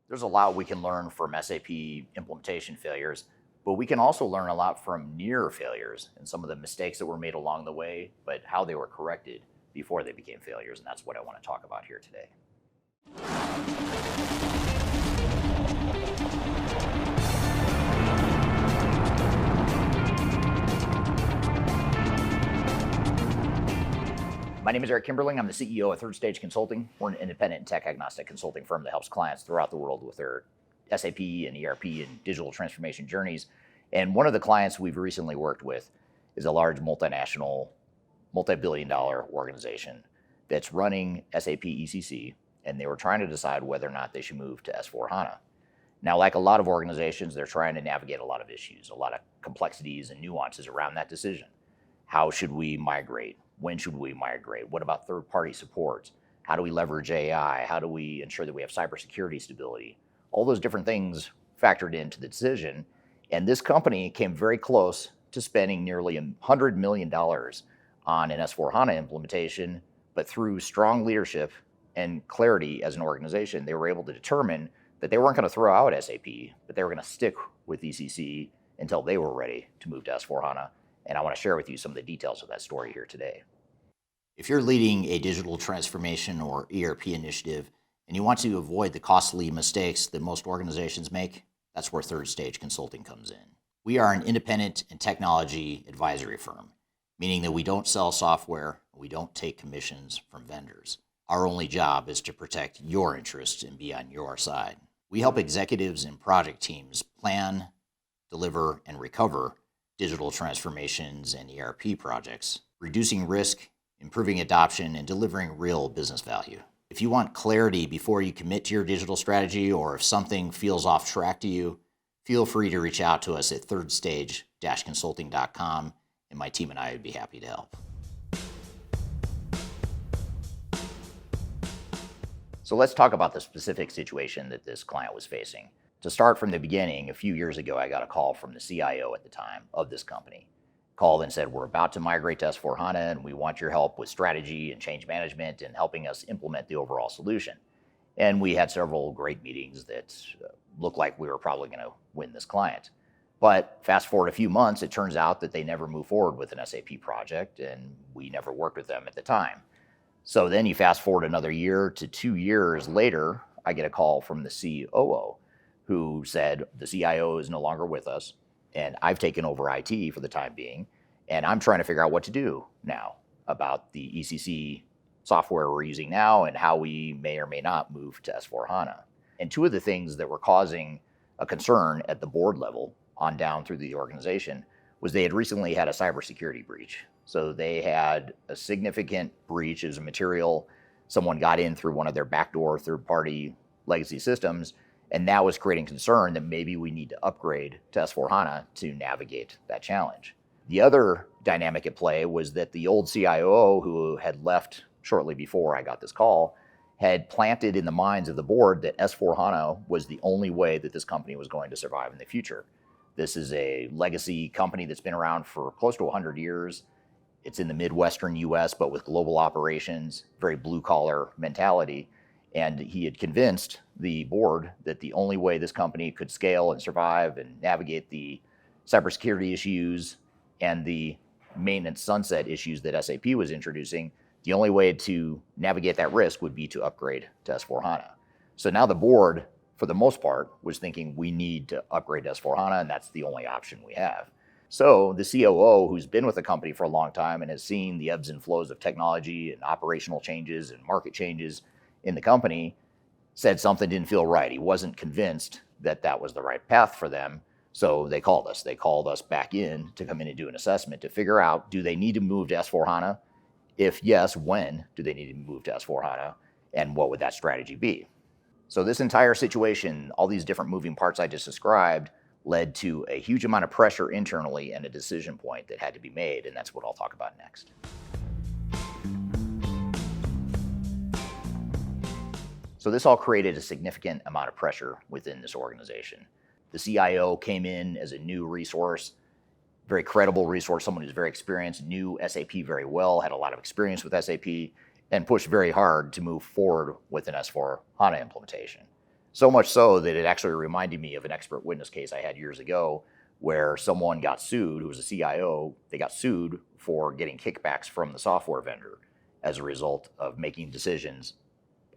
There's a lot we can learn from SAP implementation failures, but we can also learn a lot from near failures and some of the mistakes that were made along the way, but how they were corrected before they became failures, and that's what I want to talk about here today. My name is Eric Kimberling. I'm the CEO of Third Stage Consulting. We're an independent and tech-agnostic consulting firm that helps clients throughout the world with their SAP and ERP and digital transformation journeys. And one of the clients we've recently worked with is a large multinational, multi-billion-dollar organization that's running SAP ECC, and they were trying to decide whether or not they should move to S/4HANA. Now, like a lot of organizations, they're trying to navigate a lot of issues, a lot of complexities and nuances around that decision. How should we migrate? When should we migrate? What about third-party support? How do we leverage AI? How do we ensure that we have cybersecurity stability? All those different things factored into the decision. And this company came very close to spending nearly $100 million on an S/4HANA implementation, but through strong leadership and clarity as an organization, they were able to determine that they weren't going to throw out SAP, but they were going to stick with ECC until they were ready to move to S/4HANA. And I want to share with you some of the details of that story here today. If you're leading a digital transformation or ERP initiative, and you want to avoid the costly mistakes that most organizations make, that's where Third Stage Consulting comes in. We are an independent and technology advisory firm, meaning that we don't sell software, we don't take commissions from vendors. Our only job is to protect your interests and be on your side. We help executives and project teams plan, deliver, and recover digital transformations and ERP projects, reducing risk, improving adoption, and delivering real business value. If you want clarity before you commit to your digital strategy, or if something feels off track to you, feel free to reach out to us at thirdstage-consulting.com, and my team and I would be happy to help. So let's talk about the specific situation that this client was facing. To start from the beginning, a few years ago, I got a call from the CIO at the time of this company. Called and said, we're about to migrate to S/4HANA and we want your help with strategy and change management and helping us implement the overall solution. And we had several great meetings that looked like we were probably going to win this client. But fast forward a few months, it turns out that they never moved forward with an SAP project and we never worked with them at the time. So then you fast forward another year to 2 years later, I get a call from the COO who said, the CIO is no longer with us, and I've taken over IT for the time being, and I'm trying to figure out what to do now about the ECC software we're using now and how we may or may not move to S/4HANA. And two of the things that were causing a concern at the board level on down through the organization was they had recently had a cybersecurity breach. So they had a significant breach as a material. Someone got in through one of their backdoor third-party legacy systems, and that was creating concern that maybe we need to upgrade to S/4HANA to navigate that challenge. The other dynamic at play was that the old CIO, who had left shortly before I got this call, had planted in the minds of the board that S/4HANA was the only way that this company was going to survive in the future. This is a legacy company that's been around for close to 100 years. It's in the Midwestern US, but with global operations, very blue-collar mentality. And he had convinced the board that the only way this company could scale and survive and navigate the cybersecurity issues and the maintenance sunset issues that SAP was introducing, the only way to navigate that risk would be to upgrade to S/4HANA. So now the board, for the most part, was thinking we need to upgrade to S/4HANA, and that's the only option we have. So the COO, who's been with the company for a long time and has seen the ebbs and flows of technology and operational changes and market changes in the company, said something didn't feel right. He wasn't convinced that that was the right path for them. So they called us. They called us back in to come in and do an assessment to figure out, do they need to move to S/4HANA? If yes, when do they need to move to S/4HANA? And what would that strategy be? So this entire situation, all these different moving parts I just described, led to a huge amount of pressure internally and a decision point that had to be made, and that's what I'll talk about next. So this all created a significant amount of pressure within this organization. The CIO came in as a new resource, very credible resource, someone who's very experienced, knew SAP very well, had a lot of experience with SAP, and pushed very hard to move forward with an S/4HANA implementation. So much so that it actually reminded me of an expert witness case I had years ago where someone got sued, who was a CIO, they got sued for getting kickbacks from the software vendor as a result of making decisions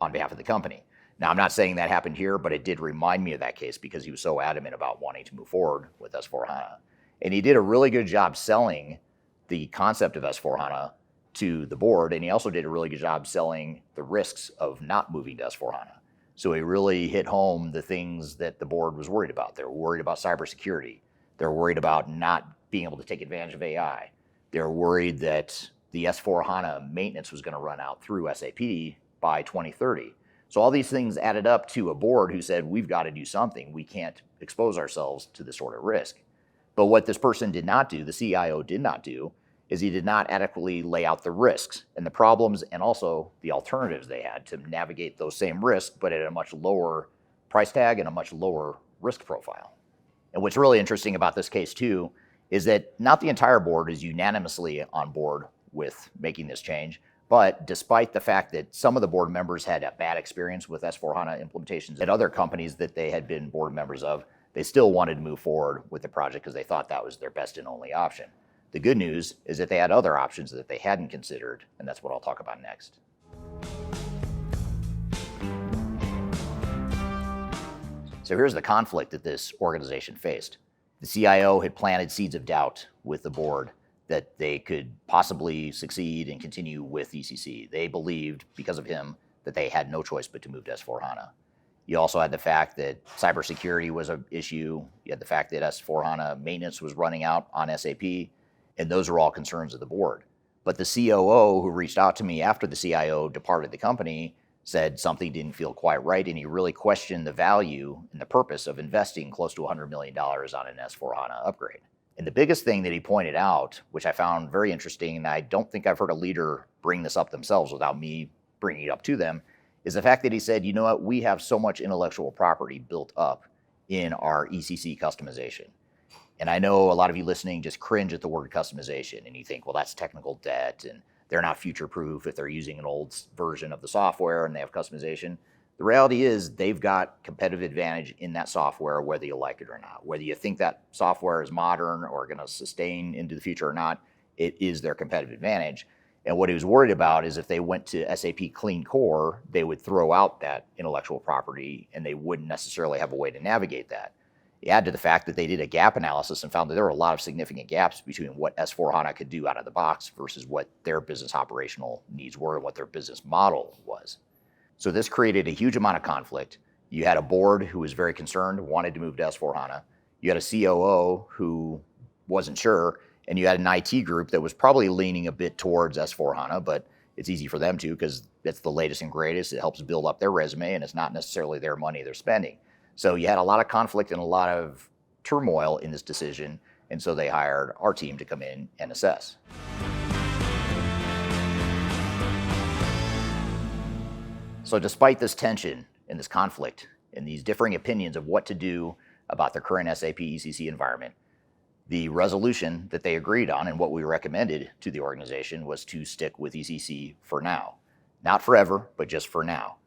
on behalf of the company. Now, I'm not saying that happened here, but it did remind me of that case because he was so adamant about wanting to move forward with S4HANA. And he did a really good job selling the concept of S4HANA to the board, and he also did a really good job selling the risks of not moving to S4HANA. So he really hit home the things that the board was worried about. They were worried about cybersecurity. They're worried about not being able to take advantage of AI. They're worried that the S4HANA maintenance was going to run out through SAP by 2030. So all these things added up to a board who said, we've got to do something. We can't expose ourselves to this sort of risk. But what this person did not do, the CIO did not do, is he did not adequately lay out the risks and the problems and also the alternatives they had to navigate those same risks, but at a much lower price tag and a much lower risk profile. And what's really interesting about this case too, is that not the entire board is unanimously on board with making this change, but despite the fact that some of the board members had a bad experience with S4HANA implementations at other companies that they had been board members of, they still wanted to move forward with the project because they thought that was their best and only option. The good news is that they had other options that they hadn't considered, and that's what I'll talk about next. So here's the conflict that this organization faced. The CIO had planted seeds of doubt with the board that they could possibly succeed and continue with ECC. They believed, because of him, that they had no choice but to move to S4HANA. You also had the fact that cybersecurity was an issue. You had the fact that S4HANA maintenance was running out on SAP, and those were all concerns of the board. But the COO who reached out to me after the CIO departed the company said something didn't feel quite right, and he really questioned the value and the purpose of investing close to $100 million on an S4HANA upgrade. And the biggest thing that he pointed out, which I found very interesting, and I don't think I've heard a leader bring this up themselves without me bringing it up to them, is the fact that he said, you know what, we have so much intellectual property built up in our ECC customization. And I know a lot of you listening just cringe at the word customization, and you think, well, that's technical debt, and they're not future-proof if they're using an old version of the software and they have customization. The reality is they've got competitive advantage in that software, whether you like it or not. Whether you think that software is modern or going to sustain into the future or not, it is their competitive advantage. And what he was worried about is if they went to SAP Clean Core, they would throw out that intellectual property and they wouldn't necessarily have a way to navigate that. Add to the fact that they did a gap analysis and found that there were a lot of significant gaps between what S4HANA could do out of the box versus what their business operational needs were and what their business model was. So this created a huge amount of conflict. You had a board who was very concerned, wanted to move to S4HANA. You had a COO who wasn't sure, and you had an IT group that was probably leaning a bit towards S4HANA, but it's easy for them to because it's the latest and greatest. It helps build up their resume, and it's not necessarily their money they're spending. So you had a lot of conflict and a lot of turmoil in this decision, and so they hired our team to come in and assess. So despite this tension and this conflict and these differing opinions of what to do about their current SAP ECC environment, the resolution that they agreed on and what we recommended to the organization was to stick with ECC for now. Not forever, but just for now.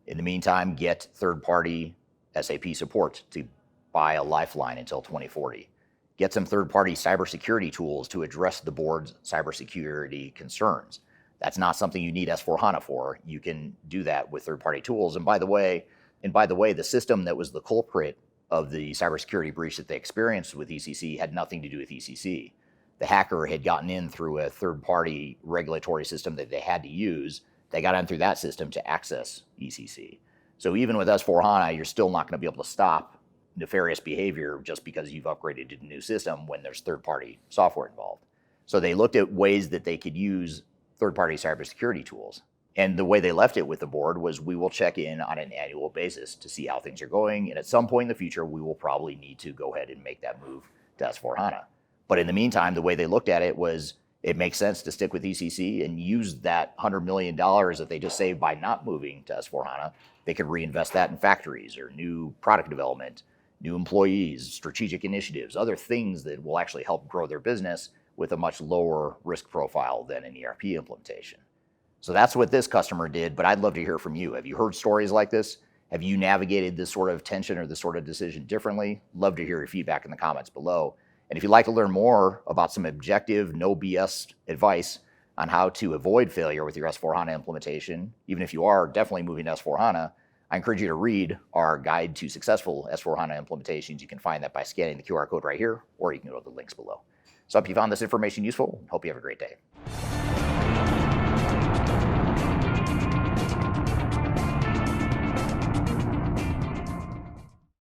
In the meantime, get third-party SAP support to buy a lifeline until 2040. Get some third-party cybersecurity tools to address the board's cybersecurity concerns. That's not something you need S4HANA for. You can do that with third-party tools. And by the way, the system that was the culprit of the cybersecurity breach that they experienced with ECC had nothing to do with ECC. The hacker had gotten in through a third-party regulatory system that they had to use. They got in through that system to access ECC. So even with S4HANA, you're still not going to be able to stop nefarious behavior just because you've upgraded to a new system when there's third-party software involved. So they looked at ways that they could use third-party cybersecurity tools. And the way they left it with the board was we will check in on an annual basis to see how things are going. And at some point in the future, we will probably need to go ahead and make that move to S4HANA. But in the meantime, the way they looked at it was it makes sense to stick with ECC and use that $100 million that they just saved by not moving to S4HANA. They could reinvest that in factories or new product development, new employees, strategic initiatives, other things that will actually help grow their business with a much lower risk profile than an ERP implementation. So that's what this customer did, but I'd love to hear from you. Have you heard stories like this? Have you navigated this sort of tension or this sort of decision differently? Love to hear your feedback in the comments below. And if you'd like to learn more about some objective, no BS advice on how to avoid failure with your S/4HANA implementation, even if you are definitely moving to S/4HANA, I encourage you to read our guide to successful S/4HANA implementations. You can find that by scanning the QR code right here, or you can go to the links below. So I hope you found this information useful. Hope you have a great day.